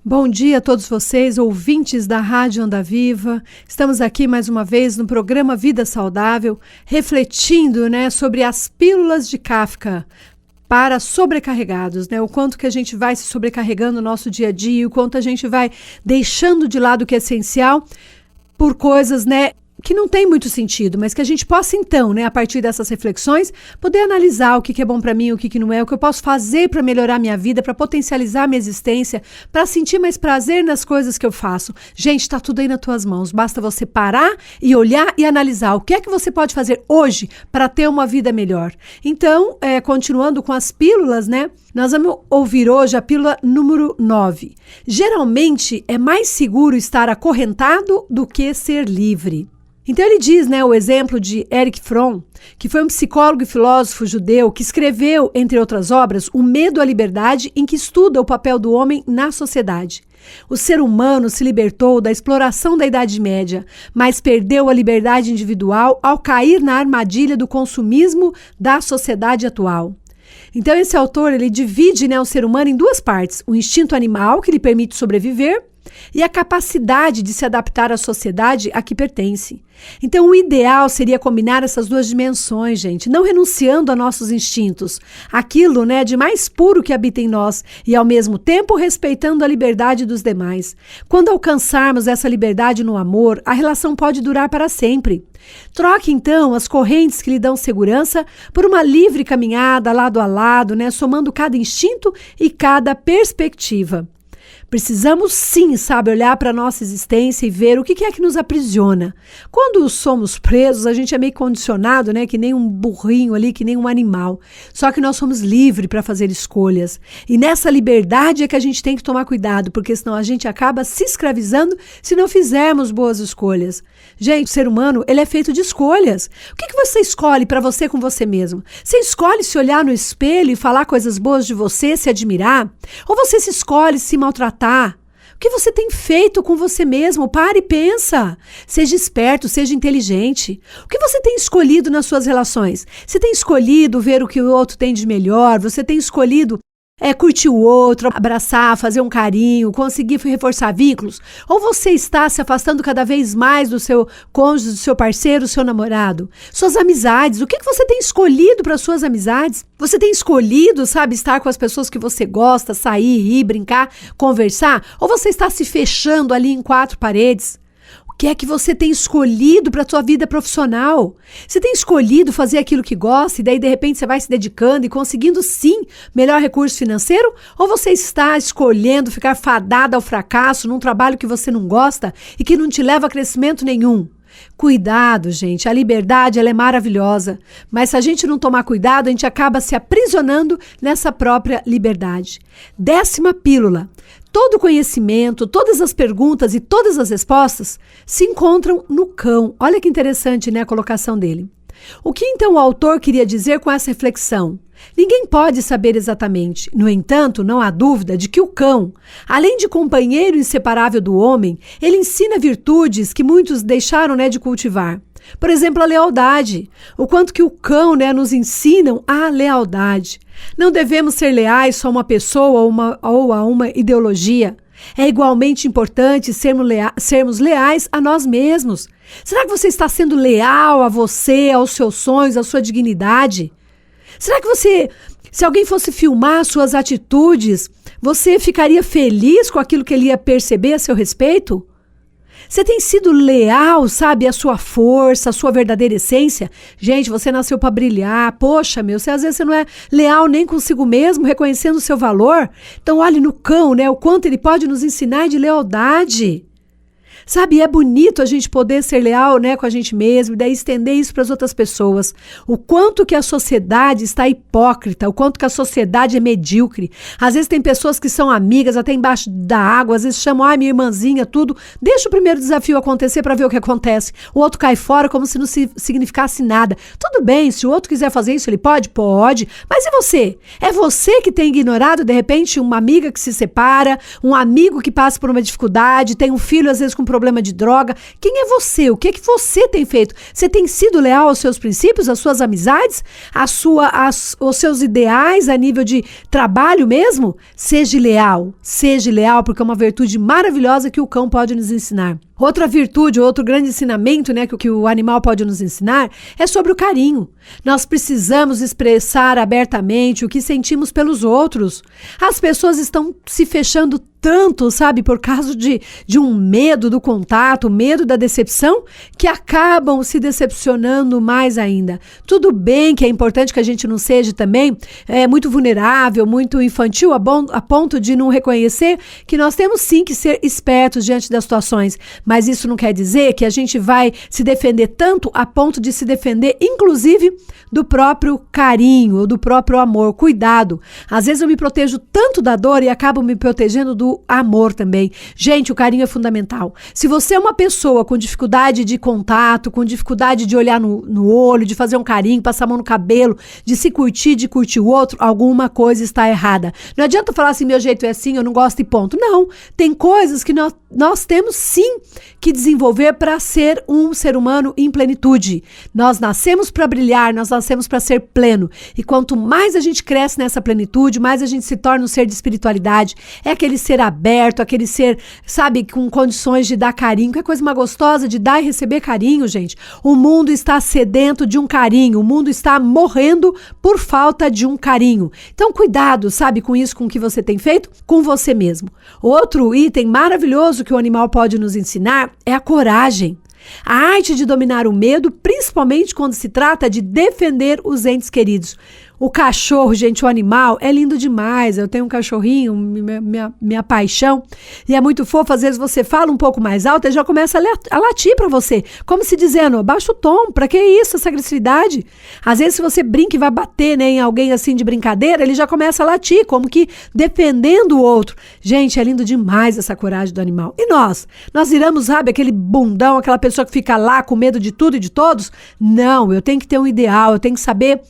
Bom dia a todos vocês, ouvintes da Rádio Onda Viva. Estamos aqui mais uma vez no programa Vida Saudável, refletindo, sobre as pílulas de Kafka para sobrecarregados, o quanto que a gente vai se sobrecarregando no nosso dia a dia, o quanto a gente vai deixando de lado o que é essencial por coisas, que não tem muito sentido, mas que a gente possa então, a partir dessas reflexões, poder analisar o que é bom para mim, o que não é, o que eu posso fazer para melhorar minha vida, para potencializar minha existência, para sentir mais prazer nas coisas que eu faço. Gente, está tudo aí nas tuas mãos, basta você parar e olhar e analisar o que é que você pode fazer hoje para ter uma vida melhor. Então, continuando com as pílulas, nós vamos ouvir hoje a pílula número 9. Geralmente, é mais seguro estar acorrentado do que ser livre. Então ele diz, o exemplo de Erich Fromm, que foi um psicólogo e filósofo judeu que escreveu, entre outras obras, O Medo à Liberdade, em que estuda o papel do homem na sociedade. O ser humano se libertou da exploração da Idade Média, mas perdeu a liberdade individual ao cair na armadilha do consumismo da sociedade atual. Então esse autor ele divide o ser humano em duas partes, o instinto animal, que lhe permite sobreviver, e a capacidade de se adaptar à sociedade a que pertence. Então o ideal seria combinar essas duas dimensões, gente, não renunciando a nossos instintos, aquilo de mais puro que habita em nós e ao mesmo tempo respeitando a liberdade dos demais. Quando alcançarmos essa liberdade no amor, a relação pode durar para sempre. Troque então as correntes que lhe dão segurança por uma livre caminhada lado a lado, somando cada instinto e cada perspectiva. Precisamos sim, olhar para a nossa existência e ver o que é que nos aprisiona. Quando somos presos, a gente é meio condicionado, que nem um burrinho ali, que nem um animal. Só que nós somos livres para fazer escolhas. E nessa liberdade é que a gente tem que tomar cuidado, porque senão a gente acaba se escravizando se não fizermos boas escolhas. Gente, o ser humano, ele é feito de escolhas. O que você escolhe para você com você mesmo? Você escolhe se olhar no espelho e falar coisas boas de você, se admirar? Ou você se escolhe se maltratar? O que você tem feito com você mesmo? Pare e pensa. Seja esperto, seja inteligente. O que você tem escolhido nas suas relações? Você tem escolhido ver o que o outro tem de melhor? Você tem escolhido curtir o outro, abraçar, fazer um carinho, conseguir reforçar vínculos? Ou você está se afastando cada vez mais do seu cônjuge, do seu parceiro, do seu namorado? Suas amizades, o que você tem escolhido para suas amizades? Você tem escolhido, estar com as pessoas que você gosta, sair, rir, brincar, conversar? Ou você está se fechando ali em quatro paredes? O que é que você tem escolhido para a sua vida profissional? Você tem escolhido fazer aquilo que gosta e daí de repente você vai se dedicando e conseguindo sim melhor recurso financeiro? Ou você está escolhendo ficar fadada ao fracasso num trabalho que você não gosta e que não te leva a crescimento nenhum? Cuidado, gente, a liberdade ela é maravilhosa, mas se a gente não tomar cuidado, a gente acaba se aprisionando nessa própria liberdade. 10ª pílula. Todo conhecimento, todas as perguntas e todas as respostas se encontram no cão. Olha que interessante, a colocação dele. O que então o autor queria dizer com essa reflexão? Ninguém pode saber exatamente. No entanto, não há dúvida de que o cão, além de companheiro inseparável do homem, ele ensina virtudes que muitos deixaram de cultivar. Por exemplo, a lealdade. O quanto que o cão nos ensinam a lealdade. Não devemos ser leais só a uma pessoa ou a uma ideologia. É igualmente importante sermos leais a nós mesmos. Será que você está sendo leal a você, aos seus sonhos, à sua dignidade? Será que se alguém fosse filmar suas atitudes, você ficaria feliz com aquilo que ele ia perceber a seu respeito? Você tem sido leal, à sua força, à sua verdadeira essência? Gente, você nasceu para brilhar. Poxa, às vezes você não é leal nem consigo mesmo, reconhecendo o seu valor. Então olhe no cão, o quanto ele pode nos ensinar de lealdade. É bonito a gente poder ser leal, com a gente mesmo e daí estender isso para as outras pessoas. O quanto que a sociedade está hipócrita, o quanto que a sociedade é medíocre. Às vezes tem pessoas que são amigas até embaixo da água, às vezes chamam, minha irmãzinha, tudo. Deixa o primeiro desafio acontecer para ver o que acontece. O outro cai fora como se não significasse nada. Tudo bem, se o outro quiser fazer isso, ele pode? Pode. Mas e você? É você que tem ignorado, de repente, uma amiga que se separa, um amigo que passa por uma dificuldade, tem um filho, às vezes, com problema problema de droga. Quem é você? O que é que você tem feito? Você tem sido leal aos seus princípios, às suas amizades, aos seus ideais a nível de trabalho mesmo? Seja leal, porque é uma virtude maravilhosa que o cão pode nos ensinar. Outra virtude, outro grande ensinamento, né, que o animal pode nos ensinar é sobre o carinho. Nós precisamos expressar abertamente o que sentimos pelos outros. As pessoas estão se fechando tanto, sabe, por causa de um medo do contato, medo da decepção, que acabam se decepcionando mais ainda. Tudo bem que é importante que a gente não seja também muito vulnerável, muito infantil, a ponto de não reconhecer que nós temos sim que ser espertos diante das situações, mas isso não quer dizer que a gente vai se defender tanto a ponto de se defender, inclusive, do próprio carinho ou do próprio amor. Cuidado! Às vezes eu me protejo tanto da dor e acabo me protegendo do amor também. Gente, o carinho é fundamental. Se você é uma pessoa com dificuldade de contato, com dificuldade de olhar no olho, de fazer um carinho, passar a mão no cabelo, de se curtir, de curtir o outro, alguma coisa está errada. Não adianta falar assim, meu jeito é assim, eu não gosto e ponto. Não, tem coisas que nós temos sim que desenvolver para ser um ser humano em plenitude. Nós nascemos para brilhar, nós nascemos para ser pleno. E quanto mais a gente cresce nessa plenitude, mais a gente se torna um ser de espiritualidade. É aquele ser aberto, aquele ser, sabe, com condições de dar carinho. Que é coisa mais gostosa de dar e receber carinho, gente. O mundo está sedento de um carinho. O mundo está morrendo por falta de um carinho. Então, cuidado, sabe, com isso, com o que você tem feito com você mesmo. Outro item maravilhoso que o animal pode nos ensinar é a coragem. A arte de dominar o medo, principalmente quando se trata de defender os entes queridos. O cachorro, gente, o animal, é lindo demais. Eu tenho um cachorrinho, minha paixão, e é muito fofo. Às vezes você fala um pouco mais alto e já começa a latir pra você, como se dizendo, abaixa o tom, pra que isso, essa agressividade? Às vezes se você brinca e vai bater, né, em alguém assim de brincadeira, ele já começa a latir, como que defendendo o outro. Gente, é lindo demais essa coragem do animal. E nós viramos, sabe, aquele bundão, aquela pessoa que fica lá com medo de tudo e de todos? Não, eu tenho que ter um ideal, eu tenho que saber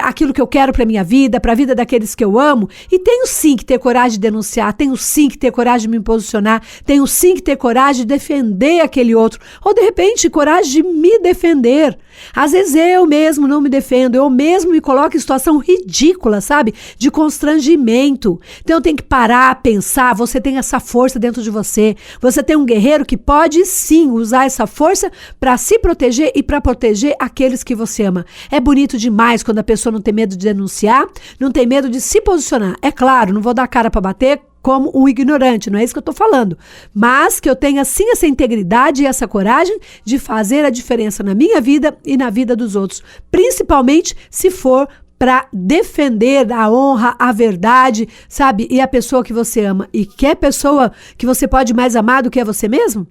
aquilo que eu quero para minha vida, para a vida daqueles que eu amo, e tenho sim que ter coragem de denunciar, tenho sim que ter coragem de me posicionar, tenho sim que ter coragem de defender aquele outro, ou de repente coragem de me defender. Às vezes eu mesmo não me defendo, eu mesmo me coloco em situação ridícula, sabe? De constrangimento. Então eu tenho que parar, pensar, você tem essa força dentro de você, você tem um guerreiro que pode sim usar essa força para se proteger e para proteger aqueles que você ama. É bonito demais quando a pessoa não tem medo de denunciar, não tem medo de se posicionar. É claro, não vou dar cara para bater como um ignorante, não é isso que eu estou falando, mas que eu tenha sim essa integridade e essa coragem de fazer a diferença na minha vida e na vida dos outros, principalmente se for para defender a honra, a verdade, sabe, e a pessoa que você ama. E que é pessoa que você pode mais amar do que é você mesmo?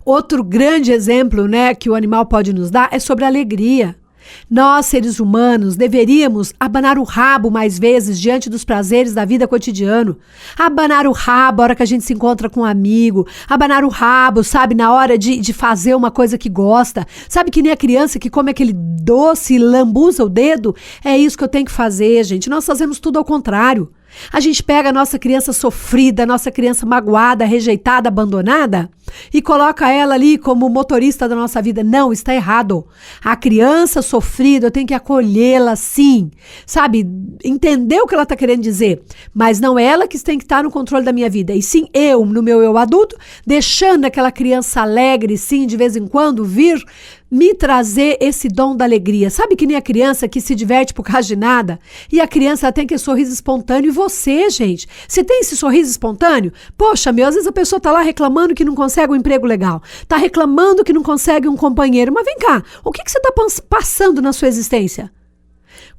Outro grande exemplo, né, que o animal pode nos dar é sobre a alegria. Nós, seres humanos, deveríamos abanar o rabo mais vezes diante dos prazeres da vida cotidiana. Abanar o rabo a hora que a gente se encontra com um amigo. Abanar o rabo, sabe, na hora de fazer uma coisa que gosta. Sabe que nem a criança que come aquele doce e lambuza o dedo? É isso que eu tenho que fazer, gente. Nós fazemos tudo ao contrário. A gente pega a nossa criança sofrida, a nossa criança magoada, rejeitada, abandonada e coloca ela ali como motorista da nossa vida. Não, está errado. A criança sofrida, eu tenho que acolhê-la sim, sabe? Entender o que ela está querendo dizer, mas não é ela que tem que estar no controle da minha vida, e sim eu, no meu eu adulto, deixando aquela criança alegre, sim, de vez em quando vir me trazer esse dom da alegria. Sabe que nem a criança que se diverte por causa de nada? E a criança tem aquele sorriso espontâneo. E você, gente, você tem esse sorriso espontâneo? Poxa, meu, às vezes a pessoa tá lá reclamando que não consegue um emprego legal. Tá reclamando que não consegue um companheiro. Mas vem cá, o que você tá passando na sua existência?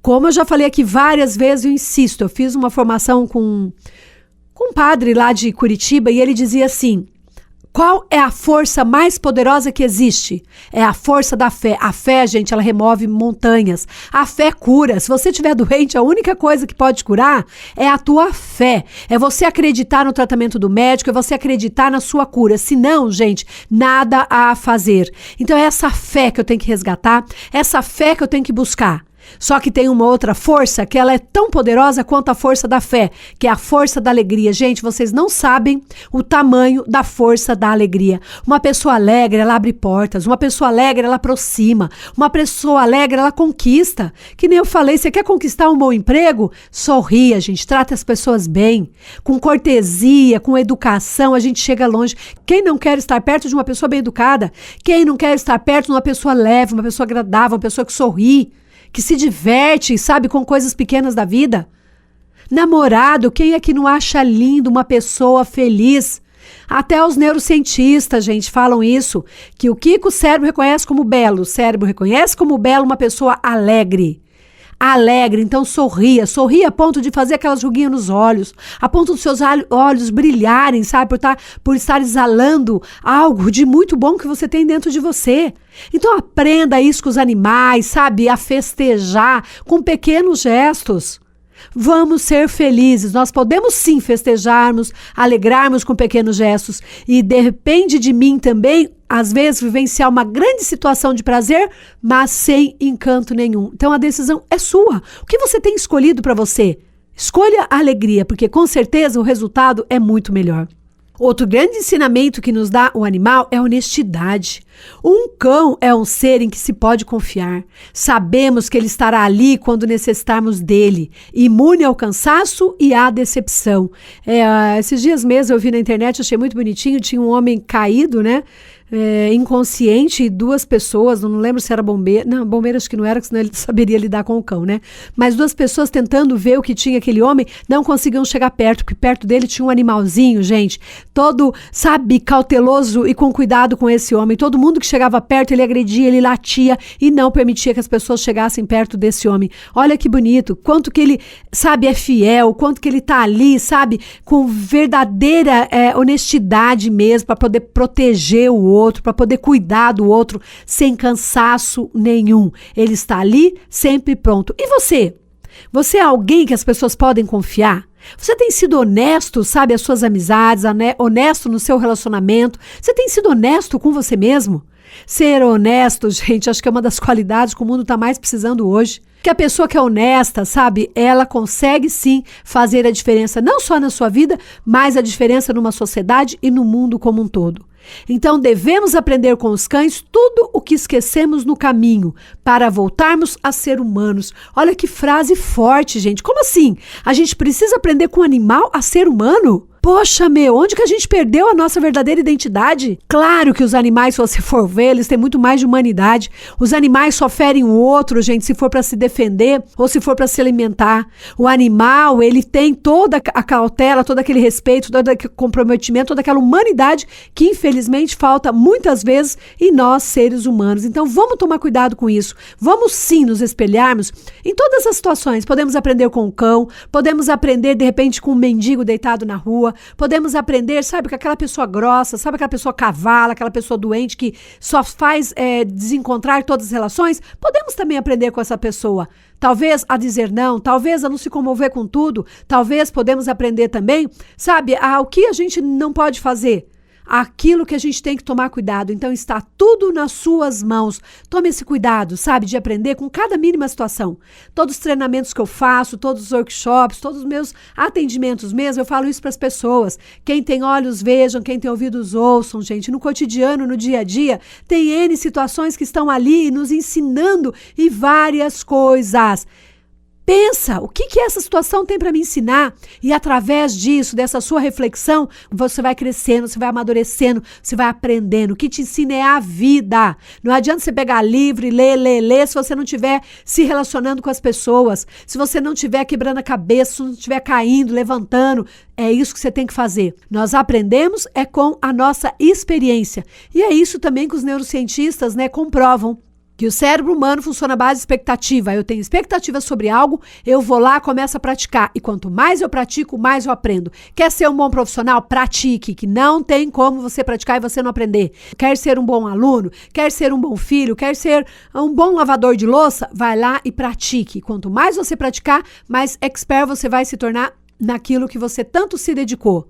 Como eu já falei aqui várias vezes, eu insisto, eu fiz uma formação com um padre lá de Curitiba e ele dizia assim: qual é a força mais poderosa que existe? É a força da fé. A fé, gente, ela remove montanhas. A fé cura. Se você estiver doente, a única coisa que pode curar é a tua fé. É você acreditar no tratamento do médico, é você acreditar na sua cura. Se não, gente, nada a fazer. Então é essa fé que eu tenho que resgatar, essa fé que eu tenho que buscar. Só que tem uma outra força que ela é tão poderosa quanto a força da fé, que é a força da alegria. Gente, vocês não sabem o tamanho da força da alegria. Uma pessoa alegre, ela abre portas. Uma pessoa alegre, ela aproxima. Uma pessoa alegre, ela conquista. Que nem eu falei, você quer conquistar um bom emprego? Sorria, gente. Trata as pessoas bem. Com cortesia, com educação, a gente chega longe. Quem não quer estar perto de uma pessoa bem educada? Quem não quer estar perto de uma pessoa leve, uma pessoa agradável, uma pessoa que sorri, que se diverte, sabe, com coisas pequenas da vida? Namorado, quem é que não acha lindo uma pessoa feliz? Até os neurocientistas, gente, falam isso, que o que o cérebro reconhece como belo? O cérebro reconhece como belo uma pessoa alegre. Alegre, então sorria a ponto de fazer aquelas ruguinhas nos olhos, a ponto dos seus olhos brilharem, sabe, por estar exalando algo de muito bom que você tem dentro de você. Então aprenda isso com os animais, sabe, a festejar com pequenos gestos. Vamos ser felizes, nós podemos sim festejarmos, alegrarmos com pequenos gestos e depende de mim também, às vezes, vivenciar uma grande situação de prazer, mas sem encanto nenhum. Então a decisão é sua. O que você tem escolhido para você? Escolha a alegria, porque com certeza o resultado é muito melhor. Outro grande ensinamento que nos dá o animal é a honestidade. Um cão é um ser em que se pode confiar. Sabemos que ele estará ali quando necessitarmos dele, imune ao cansaço e à decepção. Esses dias mesmo eu vi na internet, achei muito bonitinho, tinha um homem caído, né? Inconsciente, e duas pessoas, não lembro se era bombeiro, não, bombeiro acho que não era, senão ele saberia lidar com o cão, né? Mas duas pessoas tentando ver o que tinha aquele homem, não conseguiam chegar perto, porque perto dele tinha um animalzinho, gente, todo, sabe, cauteloso e com cuidado com esse homem. Todo mundo que chegava perto, ele agredia, ele latia e não permitia que as pessoas chegassem perto desse homem. Olha que bonito, quanto que ele, sabe, é fiel, quanto que ele tá ali, sabe, com verdadeira honestidade mesmo, para poder proteger o outro, para poder cuidar do outro sem cansaço nenhum. Ele está ali sempre pronto. E você? Você é alguém que as pessoas podem confiar? Você tem sido honesto, sabe, as suas amizades, honesto no seu relacionamento? Você tem sido honesto com você mesmo? Ser honesto, gente, acho que é uma das qualidades que o mundo está mais precisando hoje. Que a pessoa que é honesta, sabe, ela consegue sim fazer a diferença, não só na sua vida, mas a diferença numa sociedade e no mundo como um todo. Então devemos aprender com os cães tudo o que esquecemos no caminho para voltarmos a ser humanos. Olha que frase forte, gente. Como assim? A gente precisa aprender com o animal a ser humano? Poxa, onde que a gente perdeu a nossa verdadeira identidade? Claro que os animais, se você for ver, eles têm muito mais de humanidade. Os animais só ferem o outro, gente, se for para se defender ou se for para se alimentar. O animal, ele tem toda a cautela, todo aquele respeito, todo aquele comprometimento, toda aquela humanidade que infelizmente falta muitas vezes em nós, seres humanos. Então vamos tomar cuidado com isso. Vamos sim nos espelharmos em todas as situações. Podemos aprender com o cão, podemos aprender de repente com um mendigo deitado na rua, podemos aprender, sabe, com aquela pessoa grossa, sabe, aquela pessoa cavala, aquela pessoa doente que só faz desencontrar todas as relações. Podemos também aprender com essa pessoa. Talvez a dizer não, talvez a não se comover com tudo, talvez podemos aprender também, sabe, o que a gente não pode fazer. Aquilo que a gente tem que tomar cuidado. Então está tudo nas suas mãos. Tome esse cuidado, sabe, de aprender com cada mínima situação. Todos os treinamentos que eu faço, todos os workshops, todos os meus atendimentos mesmo, eu falo isso para as pessoas. Quem tem olhos vejam, quem tem ouvidos ouçam, gente. No cotidiano, no dia a dia, tem N situações que estão ali nos ensinando e várias coisas. Pensa, o que essa situação tem para me ensinar? E através disso, dessa sua reflexão, você vai crescendo, você vai amadurecendo, você vai aprendendo. O que te ensina é a vida. Não adianta você pegar livro e ler, se você não estiver se relacionando com as pessoas, se você não estiver quebrando a cabeça, se não estiver caindo, levantando. É isso que você tem que fazer. Nós aprendemos com a nossa experiência. E é isso também que os neurocientistas, comprovam. Que o cérebro humano funciona à base de expectativa. Eu tenho expectativa sobre algo, eu vou lá, começo a praticar. E quanto mais eu pratico, mais eu aprendo. Quer ser um bom profissional? Pratique, que não tem como você praticar e você não aprender. Quer ser um bom aluno? Quer ser um bom filho? Quer ser um bom lavador de louça? Vai lá e pratique. Quanto mais você praticar, mais expert você vai se tornar naquilo que você tanto se dedicou.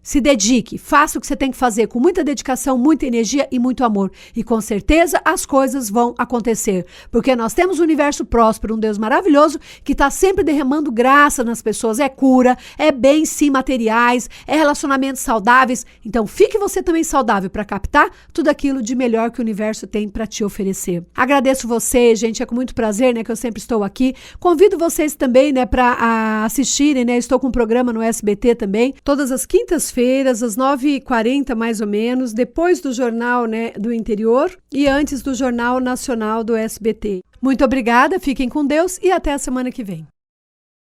Se dedique, faça o que você tem que fazer com muita dedicação, muita energia e muito amor. E com certeza as coisas vão acontecer. Porque nós temos um universo próspero, um Deus maravilhoso que está sempre derramando graça nas pessoas. É cura, é bens sim materiais, é relacionamentos saudáveis. Então fique você também saudável para captar tudo aquilo de melhor que o universo tem para te oferecer. Agradeço você, gente, é com muito prazer, né, que eu sempre estou aqui. Convido vocês também, né, para assistirem, né, estou com um programa no SBT também, todas as quintas-feiras, às 9h40 mais ou menos, depois do Jornal, né, do Interior e antes do Jornal Nacional do SBT. Muito obrigada, fiquem com Deus e até a semana que vem.